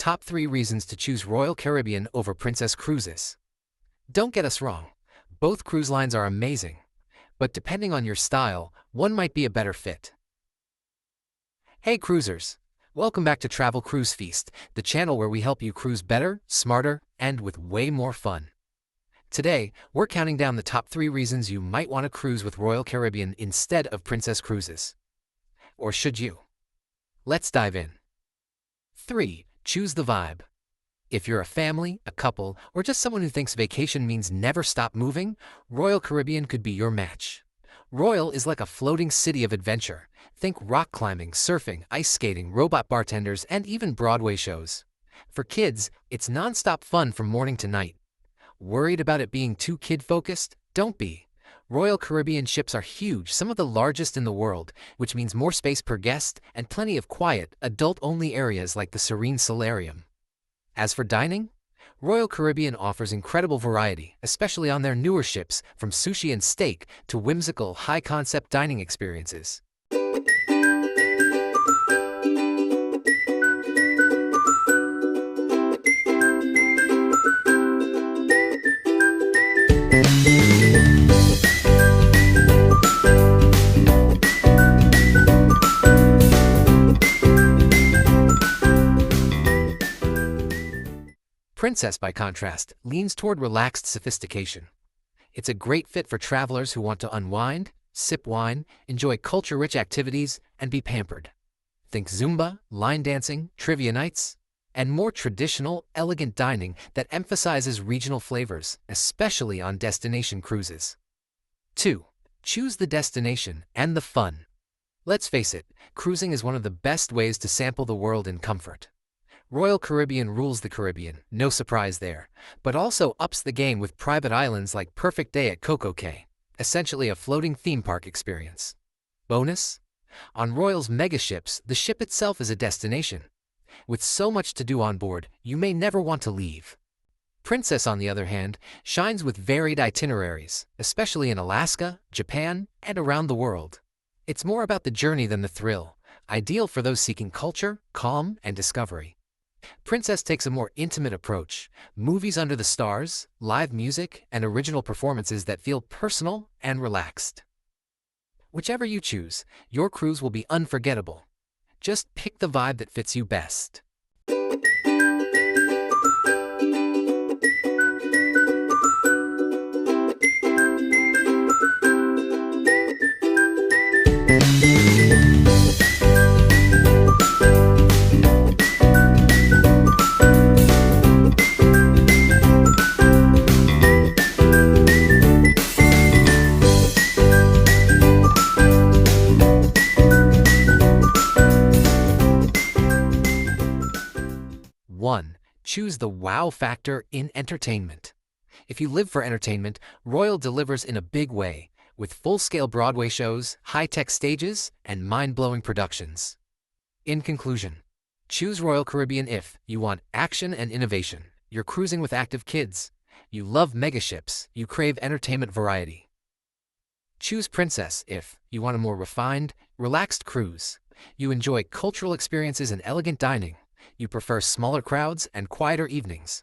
Top 3 reasons to choose Royal Caribbean over Princess Cruises. Don't get us wrong, both cruise lines are amazing, but depending on your style, one might be a better fit. Hey cruisers! Welcome back to Travel Cruise Feast, the channel where we help you cruise better, smarter, and with way more fun. Today, we're counting down the top 3 reasons you might want to cruise with Royal Caribbean instead of Princess Cruises. Or should you? Let's dive in. 3. Choose the vibe. If you're a family, a couple, or just someone who thinks vacation means never stop moving, Royal Caribbean could be your match. Royal is like a floating city of adventure. Think rock climbing, surfing, ice skating, robot bartenders, and even Broadway shows. For kids, it's non-stop fun from morning to night. Worried about it being too kid-focused? Don't be. Royal Caribbean ships are huge, some of the largest in the world, which means more space per guest and plenty of quiet, adult-only areas like the Serene Solarium. As for dining, Royal Caribbean offers incredible variety, especially on their newer ships, from sushi and steak to whimsical, high-concept dining experiences. Princess, by contrast, leans toward relaxed sophistication. It's a great fit for travelers who want to unwind, sip wine, enjoy culture-rich activities, and be pampered. Think Zumba, line dancing, trivia nights, and more traditional, elegant dining that emphasizes regional flavors, especially on destination cruises. 2. Choose the destination and the fun. Let's face it, cruising is one of the best ways to sample the world in comfort. Royal Caribbean rules the Caribbean, no surprise there, but also ups the game with private islands like Perfect Day at Coco Cay, essentially a floating theme park experience. Bonus? On Royal's megaships, the ship itself is a destination. With so much to do on board, you may never want to leave. Princess, on the other hand, shines with varied itineraries, especially in Alaska, Japan, and around the world. It's more about the journey than the thrill, ideal for those seeking culture, calm, and discovery. Princess takes a more intimate approach, movies under the stars, live music, and original performances that feel personal and relaxed. Whichever you choose, your cruise will be unforgettable. Just pick the vibe that fits you best. Choose the wow factor in entertainment. If you live for entertainment, Royal delivers in a big way, with full-scale Broadway shows, high-tech stages, and mind-blowing productions. In conclusion, choose Royal Caribbean if you want action and innovation, you're cruising with active kids, you love megaships, you crave entertainment variety. Choose Princess if you want a more refined, relaxed cruise, you enjoy cultural experiences and elegant dining, you prefer smaller crowds and quieter evenings.